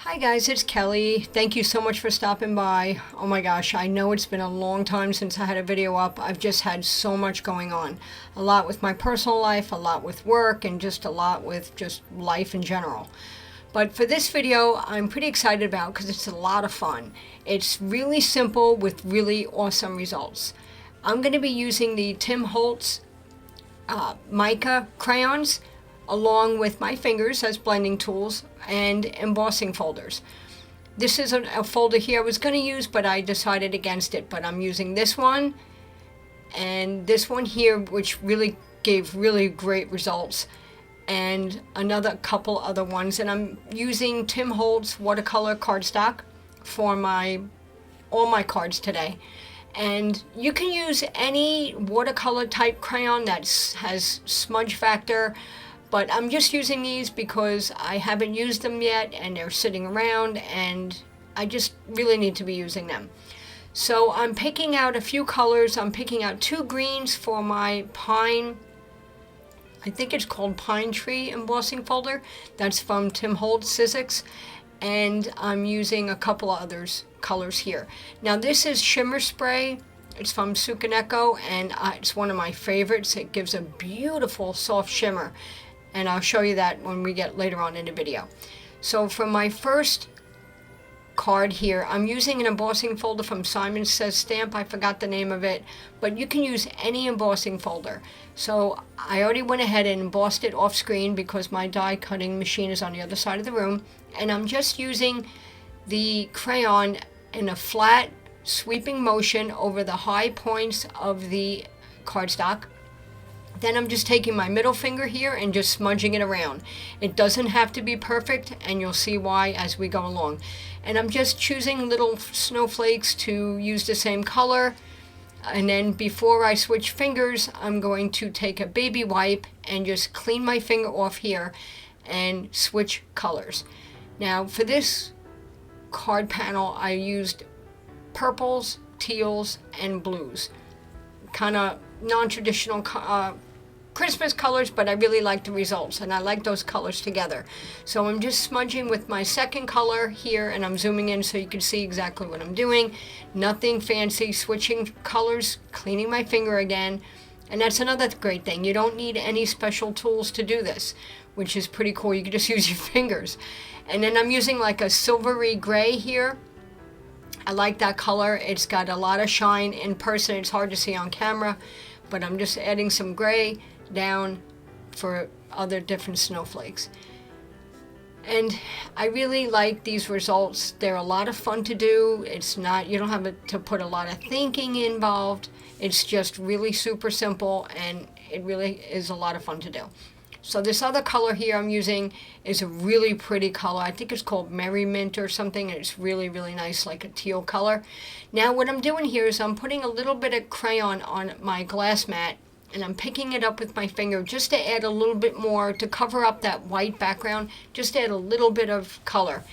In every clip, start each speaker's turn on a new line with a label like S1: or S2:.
S1: Hi guys, it's Kelly. Thank you so much for stopping by. Oh my gosh, I know it's been a long time since I had a video up. I've just had so much going on. A lot with my personal life, a lot with work, and just a lot with just life in general. But for this video, I'm pretty excited about because it's a lot of fun. It's really simple with really awesome results. I'm going to be using the Tim Holtz Mica crayons along with my fingers as blending tools and embossing folders. This is a folder here I was going to use, but I decided against it. But I'm using this one and this one here, which really gave really great results, and another couple other ones. And I'm using Tim Holtz watercolor cardstock for all my cards today. And you can use any watercolor type crayon that has smudge factor, but I'm just using these because I haven't used them yet and they're sitting around and I just really need to be using them. So I'm picking out a few colors. I'm picking out two greens for my pine, I think it's called Pine Tree embossing folder. That's from Tim Holtz Sizzix. And I'm using a couple of others colors here. Now this is Shimmer Spray. It's from Sukaneko and it's one of my favorites. It gives a beautiful soft shimmer. And I'll show you that when we get later on in the video. So for my first card here, I'm using an embossing folder from Simon Says Stamp. I forgot the name of it, but you can use any embossing folder. So I already went ahead and embossed it off screen because my die cutting machine is on the other side of the room. And I'm just using the crayon in a flat sweeping motion over the high points of the cardstock. Then I'm just taking my middle finger here and just smudging it around. It doesn't have to be perfect, and you'll see why as we go along. And I'm just choosing little snowflakes to use the same color. And then before I switch fingers, I'm going to take a baby wipe and just clean my finger off here and switch colors. Now for this card panel, I used purples, teals, and blues. Kind of non-traditional Christmas colors, but I really like the results and I like those colors together. So I'm just smudging with my second color here and I'm zooming in so you can see exactly what I'm doing. Nothing fancy, switching colors, cleaning my finger again. And that's another great thing. You don't need any special tools to do this, which is pretty cool. You can just use your fingers. And then I'm using like a silvery gray here. I like that color. It's got a lot of shine in person. It's hard to see on camera, but I'm just adding some gray down for other different snowflakes. And I really like these results. They're a lot of fun to do. It's not, you don't have to put a lot of thinking involved. It's just really super simple and it really is a lot of fun to do. So this other color here I'm using is a really pretty color. I think it's called Merry Mint or something, and it's really, really nice, like a teal color. Now what I'm doing here is I'm putting a little bit of crayon on my glass mat, and I'm picking it up with my finger just to add a little bit more, to cover up that white background, just add a little bit of color.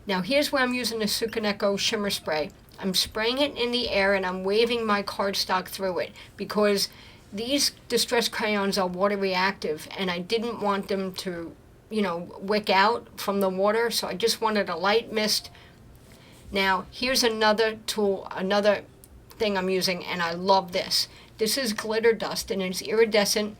S1: Now here's where I'm using the Sukaneko Shimmer Spray. I'm spraying it in the air and I'm waving my cardstock through it because these distress crayons are water reactive and I didn't want them to, wick out from the water, so I just wanted a light mist. Now here's another tool, another thing I'm using, and I love this. This is glitter dust and it's iridescent,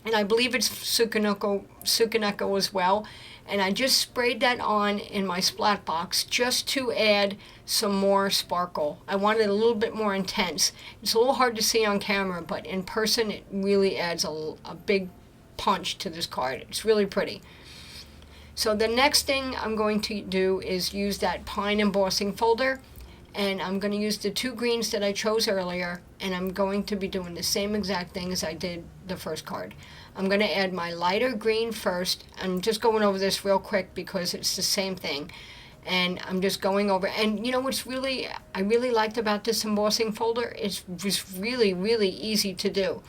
S1: and I believe it's Sukaneko as well. And I just sprayed that on in my splat box just to add some more sparkle. I wanted it a little bit more intense. It's a little hard to see on camera, but in person it really adds a big punch to this card. It's really pretty. So the next thing I'm going to do is use that pine embossing folder, and I'm going to use the two greens that I chose earlier, and I'm going to be doing the same exact thing as I did the first card. I'm going to add my lighter green first. I'm just going over this real quick because it's the same thing. And I'm just going over, and what's I really liked about this embossing folder, it was really, really easy to do.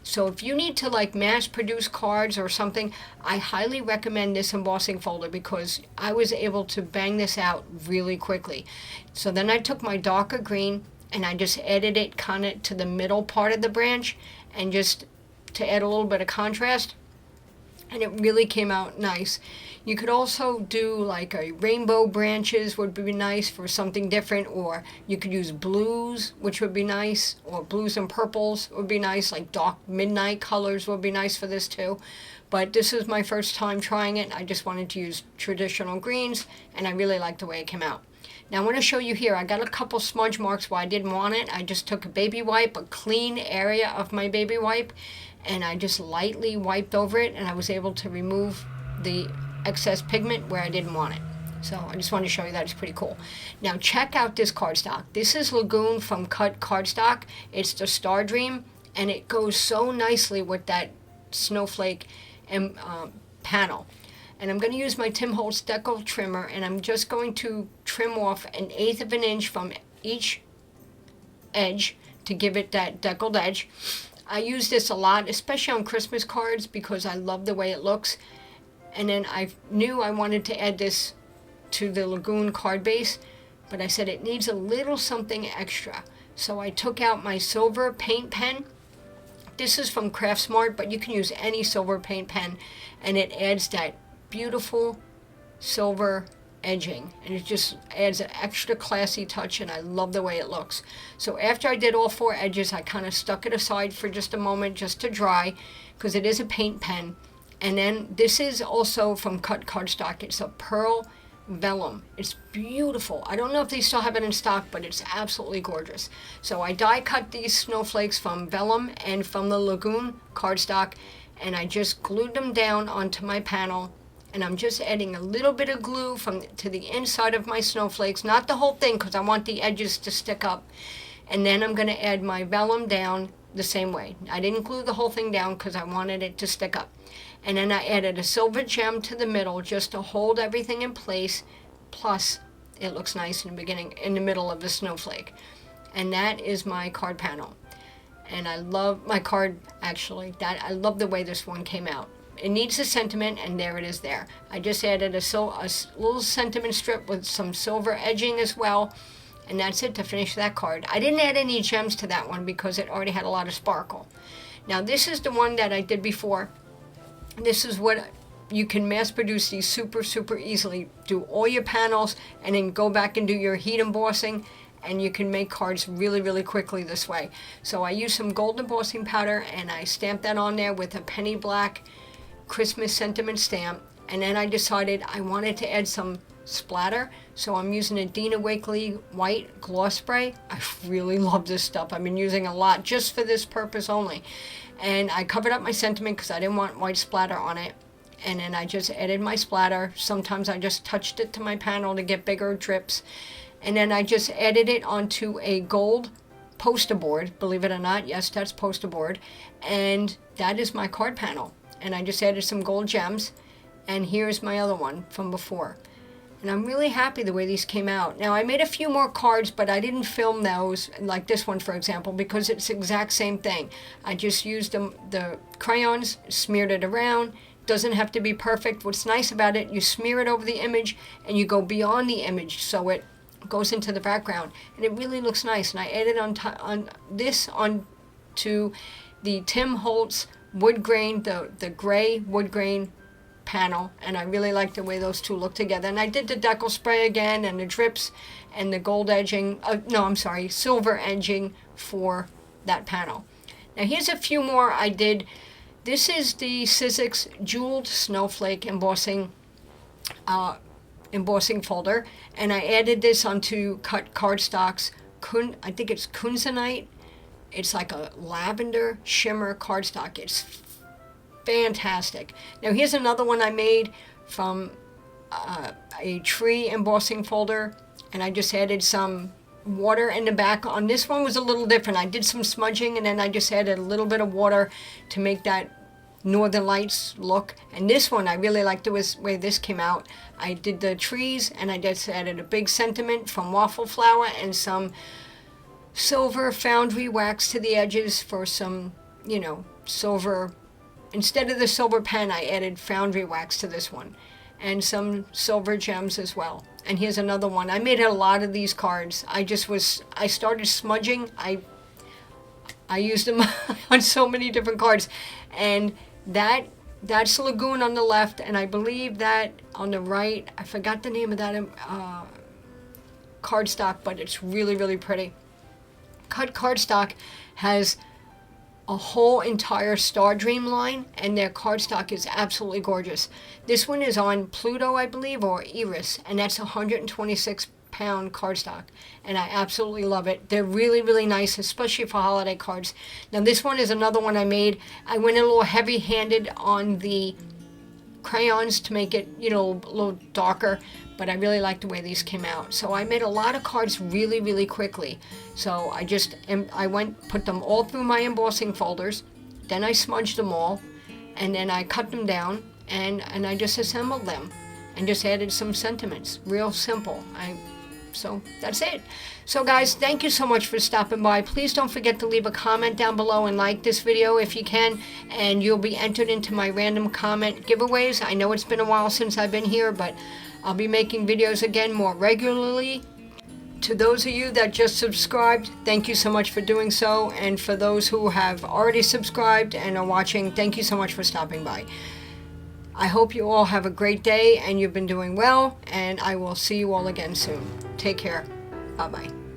S1: So if you need to like mass produce cards or something, I highly recommend this embossing folder because I was able to bang this out really quickly. So then I took my darker green and I just added it kind of to the middle part of the branch, and just to add a little bit of contrast. and it really came out nice. You could also do like a rainbow branches would be nice for something different, or you could use blues, which would be nice, or blues and purples would be nice, like dark midnight colors would be nice for this too. But this is my first time trying it. I just wanted to use traditional greens, and I really like the way it came out. Now I want to show you here, I got a couple smudge marks where I didn't want it. I just took a baby wipe, a clean area of my baby wipe, and I just lightly wiped over it, and I was able to remove the excess pigment where I didn't want it. So I just wanted to show you that. It's pretty cool. Now check out this cardstock. This is Lagoon from Cardstock. It's the Stardream, and it goes so nicely with that snowflake and panel. And I'm going to use my Tim Holtz Deckle trimmer, and I'm just going to trim off 1/8 of an inch from each edge to give it that deckled edge. I use this a lot, especially on Christmas cards, because I love the way it looks. And then I knew I wanted to add this to the Lagoon card base, but I said it needs a little something extra. So I took out my silver paint pen. This is from Craftsmart, but you can use any silver paint pen, and it adds that beautiful silver edging, and it just adds an extra classy touch, and I love the way it looks. So after I did all 4 edges, I kind of stuck it aside for just a moment just to dry, because it is a paint pen. And then this is also from Cardstock. It's a pearl vellum. It's beautiful. I don't know if they still have it in stock, but it's absolutely gorgeous. So I die cut these snowflakes from vellum and from the Lagoon cardstock, and I just glued them down onto my panel. And I'm just adding a little bit of glue to the inside of my snowflakes, not the whole thing, because I want the edges to stick up. And then I'm going to add my vellum down the same way. I didn't glue the whole thing down because I wanted it to stick up. And then I added a silver gem to the middle just to hold everything in place. Plus, it looks nice in the middle of the snowflake. And that is my card panel. And I love my card, actually. I love the way this one came out. It needs a sentiment, and there it is there. I just added a little sentiment strip with some silver edging as well, and that's it to finish that card. I didn't add any gems to that one because it already had a lot of sparkle. Now this is the one that I did before. This is what you can mass produce these super easily. Do all your panels and then go back and do your heat embossing, and you can make cards really quickly this way. So I used some gold embossing powder, and I stamped that on there with a penny black Christmas sentiment stamp, and then I decided I wanted to add some splatter, so I'm using a Dina Wakley white gloss spray. I really love this stuff. I've been using a lot just for this purpose only, and I covered up my sentiment because I didn't want white splatter on it, and then I just added my splatter. Sometimes I just touched it to my panel to get bigger drips, and then I just added it onto a gold poster board. Believe it or not, yes, that's poster board, and that is my card panel. And I just added some gold gems, and here's my other one from before. And I'm really happy the way these came out. Now I made a few more cards, but I didn't film those, like this one for example, because it's the exact same thing. I just used the crayons, smeared it around. Doesn't have to be perfect. What's nice about it, you smear it over the image and you go beyond the image so it goes into the background, and it really looks nice. And I added onto the Tim Holtz wood grain, the gray wood grain panel, and I really like the way those two look together. And I did the Deckle spray again, and the drips, and the gold edging, silver edging for that panel. Now here's a few more I did. This is the Sizzix Jeweled Snowflake embossing folder, and I added this onto Cardstock's, I think it's Kunzite. It's like a lavender shimmer cardstock. It's fantastic. Now here's another one I made from a tree embossing folder, and I just added some water in the back. On this one was a little different. I did some smudging, and then I just added a little bit of water to make that Northern Lights look. And this one, I really like the way this came out. I did the trees, and I just added a big sentiment from waffle flower and some silver Foundry Wax to the edges for some, silver. Instead of the silver pen, I added Foundry Wax to this one, and some silver gems as well. And here's another one. I made a lot of these cards. I started smudging. I used them on so many different cards, and that that's Lagoon on the left, and I believe that on the right, I forgot the name of that cardstock, but it's really, really pretty. Cut Cardstock has a whole entire Stardream line, and their cardstock is absolutely gorgeous. This one is on Pluto, I believe, or Iris, and that's 126-pound cardstock, and I absolutely love it. They're really, really nice, especially for holiday cards. Now this one is another one I made. I went a little heavy-handed on the crayons to make it, you know, a little darker, but I really like the way these came out. So I made a lot of cards really, really quickly. So I put them all through my embossing folders, then I smudged them all, and then I cut them down, and I just assembled them and just added some sentiments. Real simple. So that's it. So guys, thank you so much for stopping by. Please don't forget to leave a comment down below and like this video if you can, and you'll be entered into my random comment giveaways. I know it's been a while since I've been here, but I'll be making videos again more regularly. To those of you that just subscribed, thank you so much for doing so, and for those who have already subscribed and are watching, thank you so much for stopping by. I hope you all have a great day and you've been doing well, and I will see you all again soon. Take care. Bye-bye.